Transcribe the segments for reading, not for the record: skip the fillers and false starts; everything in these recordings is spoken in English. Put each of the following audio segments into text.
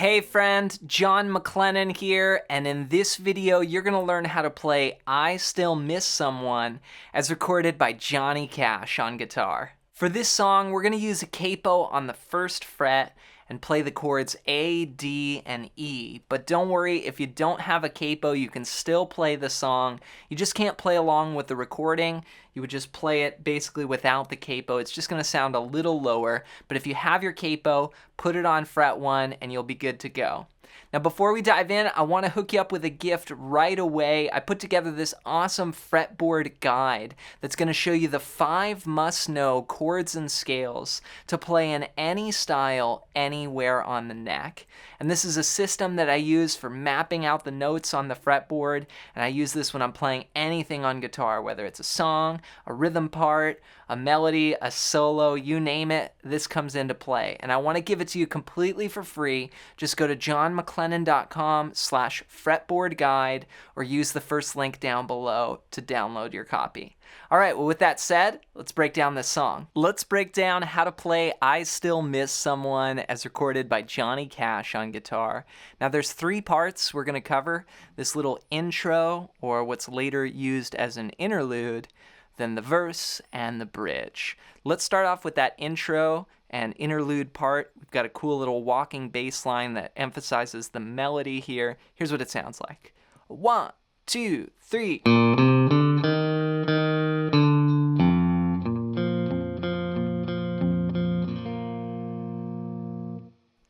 Hey friend, John MacLennan here, and in this video you're going to learn how to play I Still Miss Someone as recorded by Johnny Cash on guitar. For this song, we're going to use a capo on the first fret and play the chords A, D, and E. But don't worry, if you don't have a capo, you can still play the song. You just can't play along with the recording. You would just play it basically without the capo. It's just going to sound a little lower. But if you have your capo, put it on fret 1 and you'll be good to go. Now before we dive in, I want to hook you up with a gift right away. I put together this awesome fretboard guide that's going to show you the 5 must-know chords and scales to play in any style, anywhere on the neck. And this is a system that I use for mapping out the notes on the fretboard, and I use this when I'm playing anything on guitar, whether it's a song, a rhythm part, a melody, a solo, you name it, this comes into play. And I want to give it to you completely for free. Just go to johnmaclennan.com/fretboardguide or use the first link down below to download your copy. All right, well, with that said, let's break down this song. Let's break down how to play I Still Miss Someone as recorded by Johnny Cash on guitar. Now, there's 3 parts we're going to cover. This little intro, or what's later used as an interlude, then the verse and the bridge. Let's start off with that intro and interlude part. We've got a cool little walking bass line that emphasizes the melody here. Here's what it sounds like. 1, 2, 3.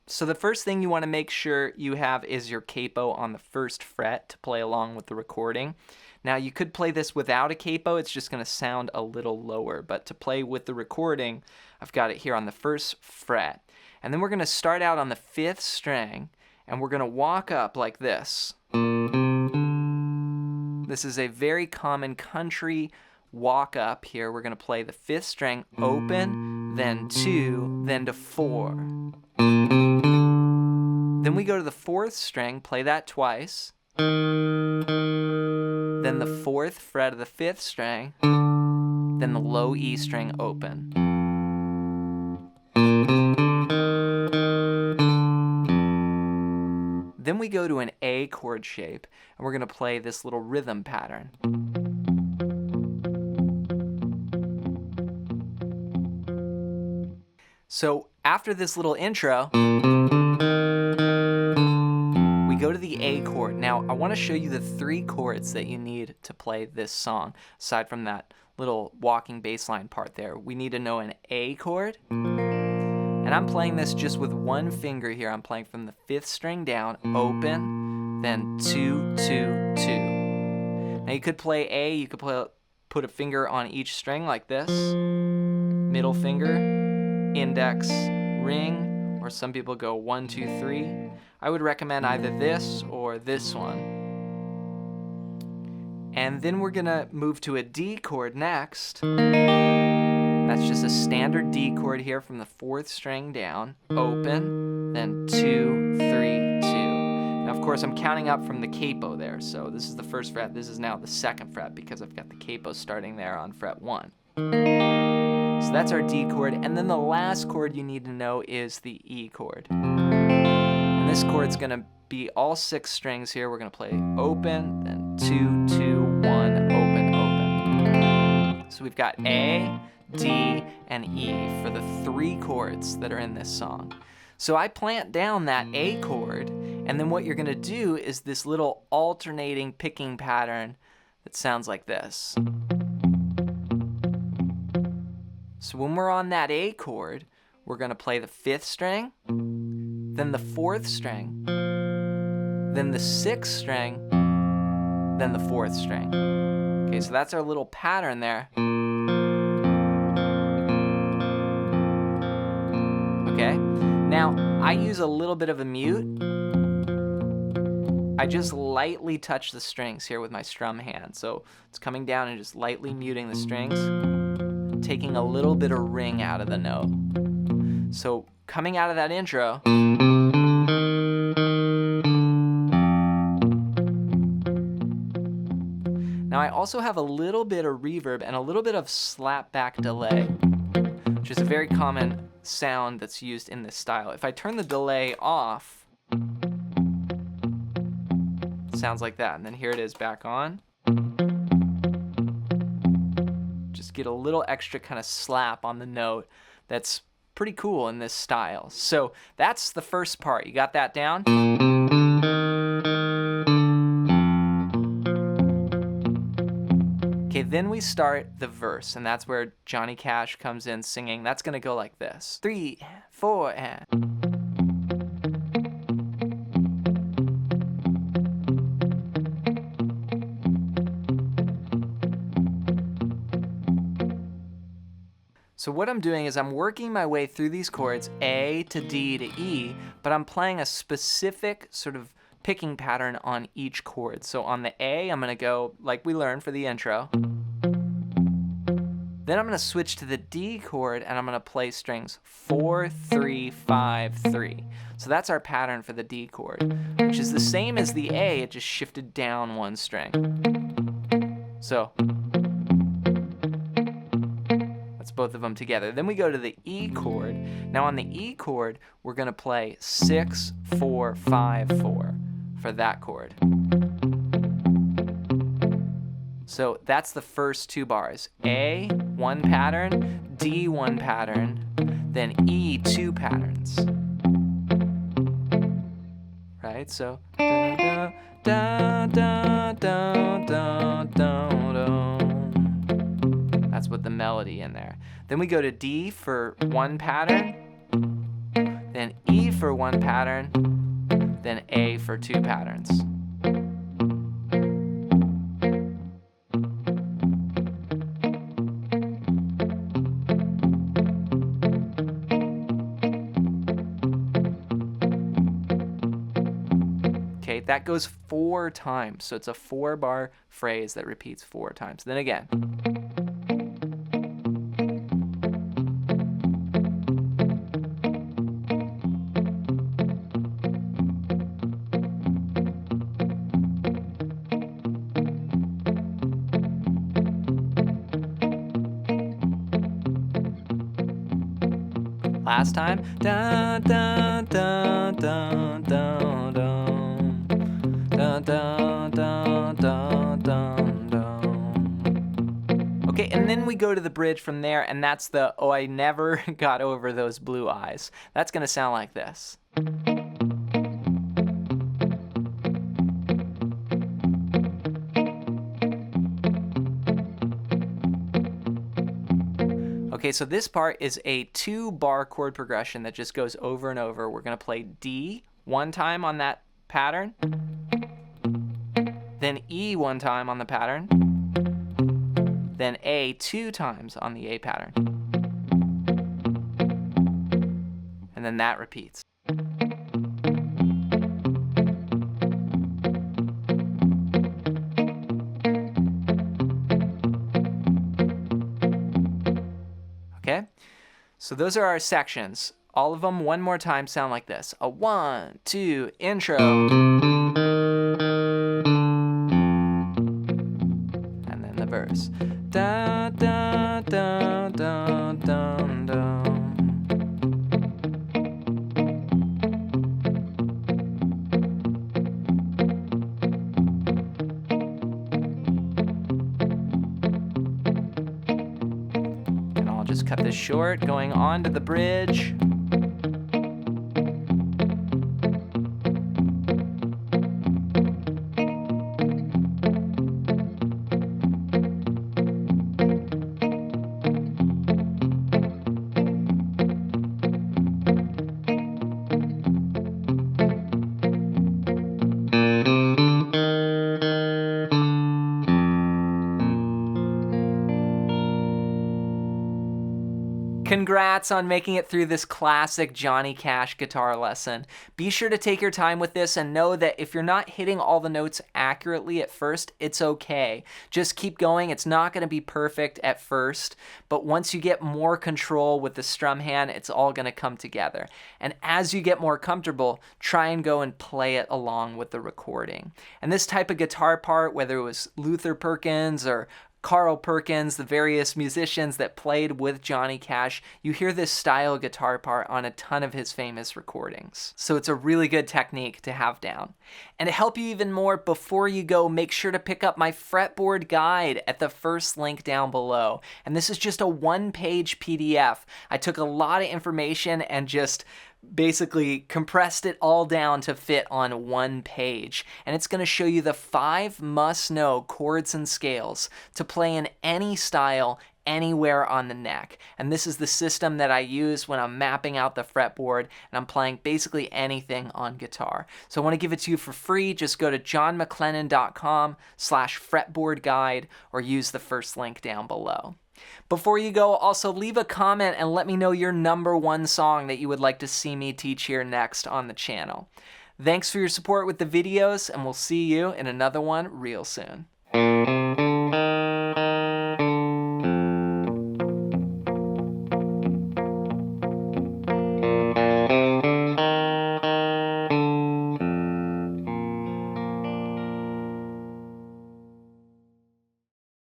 So the first thing you want to make sure you have is your capo on the first fret to play along with the recording. Now you could play this without a capo, it's just going to sound a little lower, but to play with the recording, I've got it here on the first fret. And then we're going to start out on the 5th string, and we're going to walk up like this. This is a very common country walk up here. We're going to play the 5th string open, then 2, then to 4. Then we go to the 4th string, play that twice. Then the 4th fret of the 5th string, then the low E string open. Then we go to an A chord shape, and we're going to play this little rhythm pattern. So after this little intro, we go to the A chord. Now, I want to show you the 3 chords that you need to play this song, aside from that little walking bass line part there. We need to know an A chord, and I'm playing this just with one finger here. I'm playing from the 5th string down, open, then 2, 2, 2. Now, you could play A, you could put a finger on each string like this, middle finger, index, ring, or some people go 1, 2, 3. I would recommend either this or this one. And then we're gonna move to a D chord next. That's just a standard D chord here from the 4th string down, open, then 2, 3, 2. Now, of course, I'm counting up from the capo there, so this is the 1st fret, this is now the 2nd fret because I've got the capo starting there on fret 1. So that's our D chord, and then the last chord you need to know is the E chord. And this chord's going to be all 6 strings here. We're going to play open, then 2, 2, 1, open, open. So we've got A, D, and E for the 3 chords that are in this song. So I plant down that A chord, and then what you're going to do is this little alternating picking pattern that sounds like this. So when we're on that A chord, we're going to play the 5th string, then the 4th string, then the 6th string, then the 4th string. Okay, so that's our little pattern there. Okay, now I use a little bit of a mute. I just lightly touch the strings here with my strum hand. So it's coming down and just lightly muting the strings, taking a little bit of ring out of the note. So coming out of that intro, now I also have a little bit of reverb and a little bit of slapback delay, which is a very common sound that's used in this style. If I turn the delay off, sounds like that. And then here it is back on. Just get a little extra kind of slap on the note. That's pretty cool in this style. So that's the first part. You got that down? Okay, then we start the verse, and that's where Johnny Cash comes in singing. That's gonna go like this. 3, 4, and... So what I'm doing is I'm working my way through these chords, A to D to E, but I'm playing a specific sort of picking pattern on each chord. So on the A, I'm gonna go like we learned for the intro. Then I'm gonna switch to the D chord and I'm gonna play strings 4, 3, 5, 3. So that's our pattern for the D chord, which is the same as the A, it just shifted down one string. So that's both of them together. Then we go to the E chord. Now on the E chord, we're gonna play 6, 4, 5, 4 for that chord. So that's the first 2 bars. A, 1 pattern, D, 1 pattern, then E, 2 patterns. Right, so da da da da da da da. That's with the melody in there. Then we go to D for 1 pattern, then E for 1 pattern, then A for 2 patterns. Okay, that goes 4 times, so it's a 4-bar phrase that repeats 4 times. Then again. Last time. Da da da da da da. Da da da da da da. Okay, and then we go to the bridge from there, and that's the "Oh, I never got over those blue eyes." That's gonna sound like this. Okay, so this part is a 2-bar chord progression that just goes over and over. We're gonna play D 1 time on that pattern, then E 1 time on the pattern, then A 2 times on the A pattern. And then that repeats. Okay, so those are our sections. All of them one more time sound like this. A 1, 2, intro. And then the verse. Da da da da da da. Just cut this short, going on to the bridge. Congrats on making it through this classic Johnny Cash guitar lesson. Be sure to take your time with this and know that if you're not hitting all the notes accurately at first, it's okay. Just keep going. It's not going to be perfect at first, but once you get more control with the strum hand, it's all going to come together. And as you get more comfortable, try and go and play it along with the recording. And this type of guitar part, whether it was Luther Perkins or Carl Perkins, the various musicians that played with Johnny Cash, you hear this style guitar part on a ton of his famous recordings. So it's a really good technique to have down. And to help you even more, before you go, make sure to pick up my fretboard guide at the first link down below. And this is just a one-page PDF. I took a lot of information and just basically compressed it all down to fit on one page. And it's going to show you the 5 must-know chords and scales to play in any style anywhere on the neck. And this is the system that I use when I'm mapping out the fretboard and I'm playing basically anything on guitar. So I want to give it to you for free. Just go to johnmaclennan.com/fretboard guide or use the first link down below. Before you go, also leave a comment and let me know your #1 song that you would like to see me teach here next on the channel. Thanks for your support with the videos, and we'll see you in another one real soon.